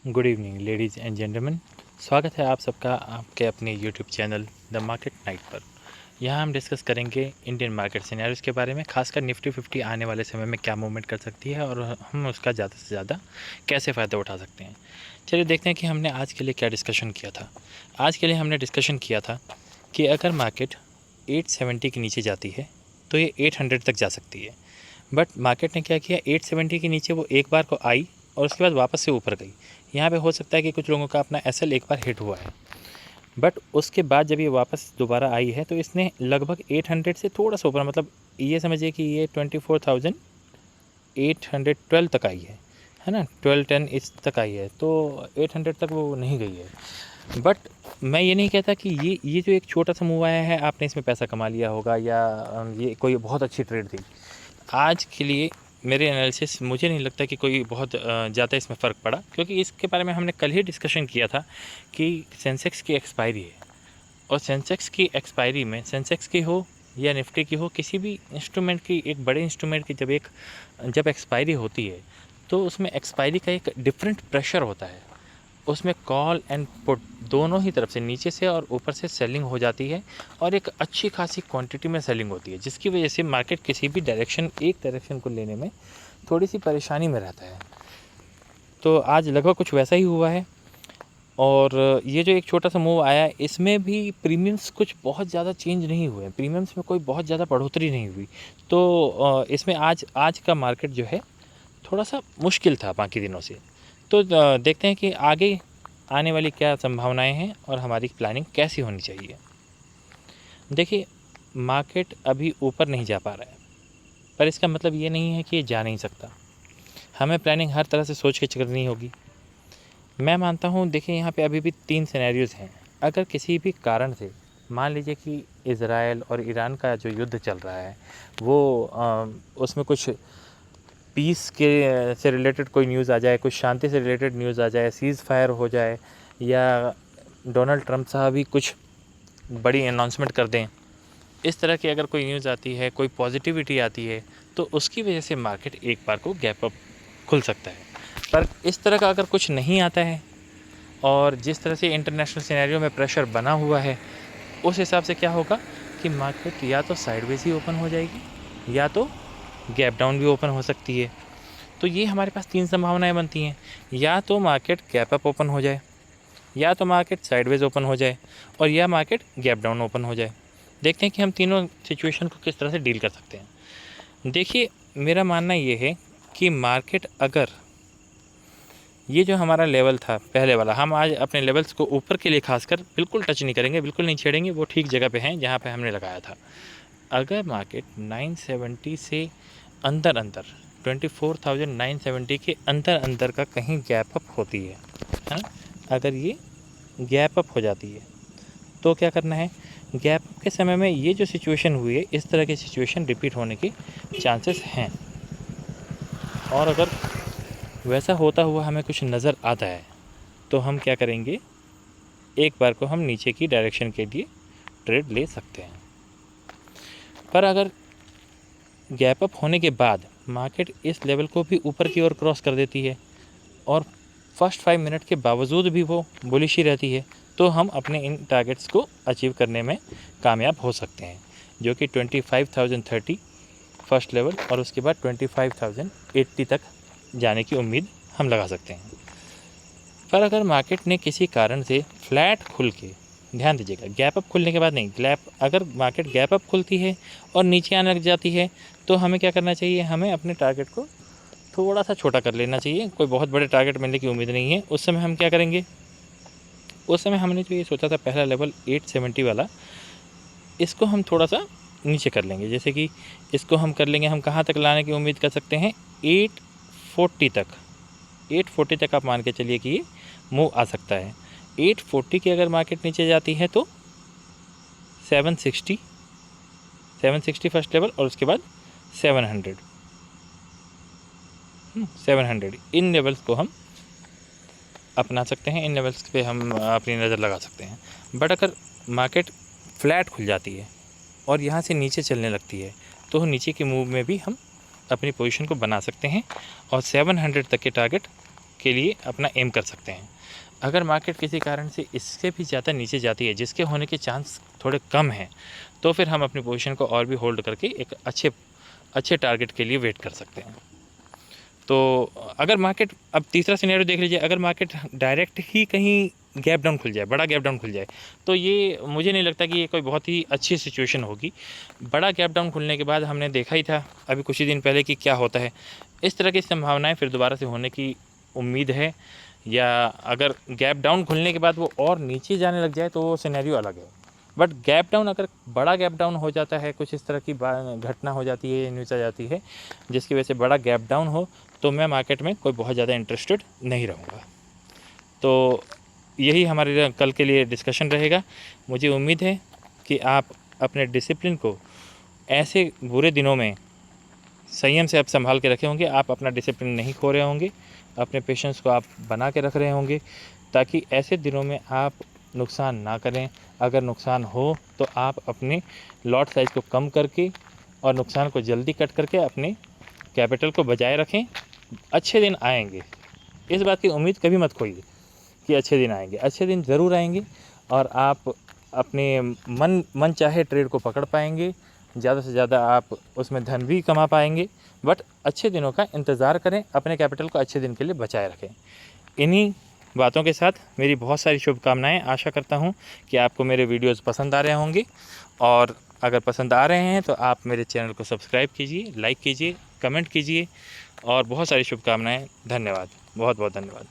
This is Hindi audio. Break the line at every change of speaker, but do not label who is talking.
Good evening ladies and gentleman. स्वागत है आप सबका आपके अपने YouTube channel the market night पर। यहाँ हम डिस्कस करेंगे इंडियन मार्केट सिनेरियोज़ के बारे में, खासकर निफ्टी 50 आने वाले समय में क्या मूवमेंट कर सकती है और हम उसका ज़्यादा से ज़्यादा कैसे फ़ायदा उठा सकते हैं। चलिए देखते हैं कि हमने आज के लिए क्या डिस्कशन किया था। आज के लिए हमने डिस्कशन किया था कि अगर मार्केट 870 के नीचे जाती है तो ये 800 तक जा सकती है। बट मार्केट ने क्या किया, 870 के नीचे वो एक बार को आई और उसके बाद वापस से ऊपर गई। यहाँ पे हो सकता है कि कुछ लोगों का अपना एसएल एक बार हिट हुआ है, बट उसके बाद जब ये वापस दोबारा आई है तो इसने लगभग 800 से थोड़ा सा ऊपर, मतलब ये समझिए कि ये 24,812 तक आई है ना, 1210 इस तक आई है, तो 800 तक वो नहीं गई है। बट मैं ये नहीं कहता कि ये जो एक छोटा सा मूव आया है आपने इसमें पैसा कमा लिया होगा या ये कोई बहुत अच्छी ट्रेड थी। आज के लिए मेरे एनालिसिस मुझे नहीं लगता कि कोई बहुत ज़्यादा इसमें फ़र्क पड़ा, क्योंकि इसके बारे में हमने कल ही डिस्कशन किया था कि सेंसेक्स की एक्सपायरी है और सेंसेक्स की एक्सपायरी में सेंसेक्स की हो या निफ्टी की हो, किसी भी इंस्ट्रूमेंट की, एक बड़े इंस्ट्रूमेंट की जब एक्सपायरी होती है तो उसमें एक्सपायरी का एक डिफरेंट प्रेशर होता है। उसमें कॉल एंड पुट दोनों ही तरफ से, नीचे से और ऊपर से सेलिंग हो जाती है और एक अच्छी खासी क्वांटिटी में सेलिंग होती है, जिसकी वजह से मार्केट किसी भी एक डायरेक्शन को लेने में थोड़ी सी परेशानी में रहता है। तो आज लगभग कुछ वैसा ही हुआ है। और ये जो एक छोटा सा मूव आया, इसमें भी प्रीमियम्स कुछ बहुत ज़्यादा चेंज नहीं हुए, प्रीमियम्स में कोई बहुत ज़्यादा बढ़ोतरी नहीं हुई। तो इसमें आज का मार्केट जो है थोड़ा सा मुश्किल था बाकी दिनों से। तो देखते हैं कि आगे आने वाली क्या संभावनाएं हैं और हमारी प्लानिंग कैसी होनी चाहिए। देखिए, मार्केट अभी ऊपर नहीं जा पा रहा है, पर इसका मतलब ये नहीं है कि ये जा नहीं सकता। हमें प्लानिंग हर तरह से सोच के करनी होगी। मैं मानता हूँ, देखिए यहाँ पे अभी भी 3 सिनेरियोज़ हैं। अगर किसी भी कारण से मान लीजिए कि इज़राइल और ईरान का जो युद्ध चल रहा है वो उसमें कुछ पीस के से रिलेटेड कोई न्यूज़ आ जाए, कुछ शांति से रिलेटेड न्यूज़ आ जाए, सीज़ फायर हो जाए, या डोनाल्ड ट्रंप साहब ही कुछ बड़ी अनाउंसमेंट कर दें, इस तरह की अगर कोई न्यूज़ आती है, कोई पॉजिटिविटी आती है, तो उसकी वजह से मार्केट एक बार को गैप अप खुल सकता है। पर इस तरह का अगर कुछ नहीं आता है और जिस तरह से इंटरनेशनल सिनेरियो में प्रेशर बना हुआ है, उस हिसाब से क्या होगा कि मार्केट या तो साइडवेज ही ओपन हो जाएगी या तो गैप डाउन भी ओपन हो सकती है। तो ये हमारे पास 3 संभावनाएं बनती हैं, या तो मार्केट गैप अप ओपन हो जाए, या तो मार्केट साइडवेज ओपन हो जाए, और या मार्केट गैप डाउन ओपन हो जाए। देखते हैं कि हम तीनों सिचुएशन को किस तरह से डील कर सकते हैं। देखिए, मेरा मानना ये है कि मार्केट अगर ये जो हमारा लेवल था पहले वाला, हम आज अपने लेवल्स को ऊपर के लिए खासकर बिल्कुल टच नहीं करेंगे, बिल्कुल नहीं छेड़ेंगे, वो ठीक जगह पे हैं जहाँ पे हमने लगाया था। अगर मार्केट 970 से अंदर 24,970 के अंदर का कहीं गैप अप होती है ना, अगर ये गैप अप हो जाती है तो क्या करना है, गैप अप के समय में ये जो सिचुएशन हुई है, इस तरह की सिचुएशन रिपीट होने के चांसेस हैं। और अगर वैसा होता हुआ हमें कुछ नज़र आता है तो हम क्या करेंगे, एक बार को हम नीचे की डायरेक्शन के लिए ट्रेड ले सकते हैं। पर अगर गैप अप होने के बाद मार्केट इस लेवल को भी ऊपर की ओर क्रॉस कर देती है और फर्स्ट 5 मिनट के बावजूद भी वो बुलिश ही रहती है, तो हम अपने इन टारगेट्स को अचीव करने में कामयाब हो सकते हैं, जो कि 25,030 फर्स्ट लेवल और उसके बाद 25,080 तक जाने की उम्मीद हम लगा सकते हैं। पर अगर मार्केट ने किसी कारण से फ्लैट खुल के, ध्यान दीजिएगा, गैप अप खुलने के बाद नहीं, अगर मार्केट गैप अप खुलती है और नीचे आने लग जाती है तो हमें क्या करना चाहिए, हमें अपने टारगेट को थोड़ा सा छोटा कर लेना चाहिए। कोई बहुत बड़े टारगेट मिलने की उम्मीद नहीं है। उस समय हम क्या करेंगे, उस समय हमने जो ये सोचा था पहला लेवल 870 वाला, इसको हम थोड़ा सा नीचे कर लेंगे। जैसे कि इसको हम कर लेंगे, हम कहाँ तक लाने की उम्मीद कर सकते हैं, 840 तक। 840 तक आप मान के चलिए कि ये मूव आ सकता है। 840 की अगर मार्केट नीचे जाती है तो 760 फर्स्ट लेवल और उसके बाद 700 इन लेवल्स को हम अपना सकते हैं, इन लेवल्स पे हम अपनी नज़र लगा सकते हैं। बट अगर मार्केट फ्लैट खुल जाती है और यहाँ से नीचे चलने लगती है तो नीचे के मूव में भी हम अपनी पोजीशन को बना सकते हैं और 700 तक के टारगेट के लिए अपना एम कर सकते हैं। अगर मार्केट किसी कारण से इससे भी ज़्यादा नीचे जाती है, जिसके होने के चांस थोड़े कम हैं, तो फिर हम अपनी पोजीशन को और भी होल्ड करके एक अच्छे टारगेट के लिए वेट कर सकते हैं। तो अगर मार्केट, अब तीसरा सिनेरियो देख लीजिए, अगर मार्केट डायरेक्ट ही कहीं गैप डाउन खुल जाए, बड़ा गैप डाउन खुल जाए, तो ये मुझे नहीं लगता कि ये कोई बहुत ही अच्छी सिचुएशन होगी। बड़ा गैप डाउन खुलने के बाद हमने देखा ही था अभी कुछ ही दिन पहले कि क्या होता है। इस तरह की संभावनाएं फिर दोबारा से होने की उम्मीद है, या अगर गैप डाउन खुलने के बाद वो और नीचे जाने लग जाए तो वो सिनेरियो अलग है। बट गैप डाउन, अगर बड़ा गैप डाउन हो जाता है, कुछ इस तरह की घटना हो जाती है, न्यूज़ आ जाती है जिसकी वजह से बड़ा गैप डाउन हो, तो मैं मार्केट में कोई बहुत ज़्यादा इंटरेस्टेड नहीं रहूँगा। तो यही हमारे कल के लिए डिस्कशन रहेगा। मुझे उम्मीद है कि आप अपने डिसिप्लिन को ऐसे बुरे दिनों में संयम से आप संभाल के रखे होंगे, आप अपना डिसिप्लिन नहीं खो रहे होंगे, अपने पेशेंस को आप बना के रख रहे होंगे, ताकि ऐसे दिनों में आप नुकसान ना करें। अगर नुकसान हो तो आप अपने लॉट साइज़ को कम करके और नुकसान को जल्दी कट करके अपने कैपिटल को बचाए रखें। अच्छे दिन आएंगे, इस बात की उम्मीद कभी मत खोइए कि अच्छे दिन आएंगे। अच्छे दिन ज़रूर आएंगे और आप अपने मन चाहे ट्रेड को पकड़ पाएंगे, ज़्यादा से ज़्यादा आप उसमें धन भी कमा पाएंगे। बट अच्छे दिनों का इंतज़ार करें, अपने कैपिटल को अच्छे दिन के लिए बचाए रखें। इन्हीं बातों के साथ मेरी बहुत सारी शुभकामनाएं। आशा करता हूं कि आपको मेरे वीडियोस पसंद आ रहे होंगे, और अगर पसंद आ रहे हैं तो आप मेरे चैनल को सब्सक्राइब कीजिए, लाइक कीजिए, कमेंट कीजिए, और बहुत सारी शुभकामनाएं। धन्यवाद, बहुत बहुत धन्यवाद।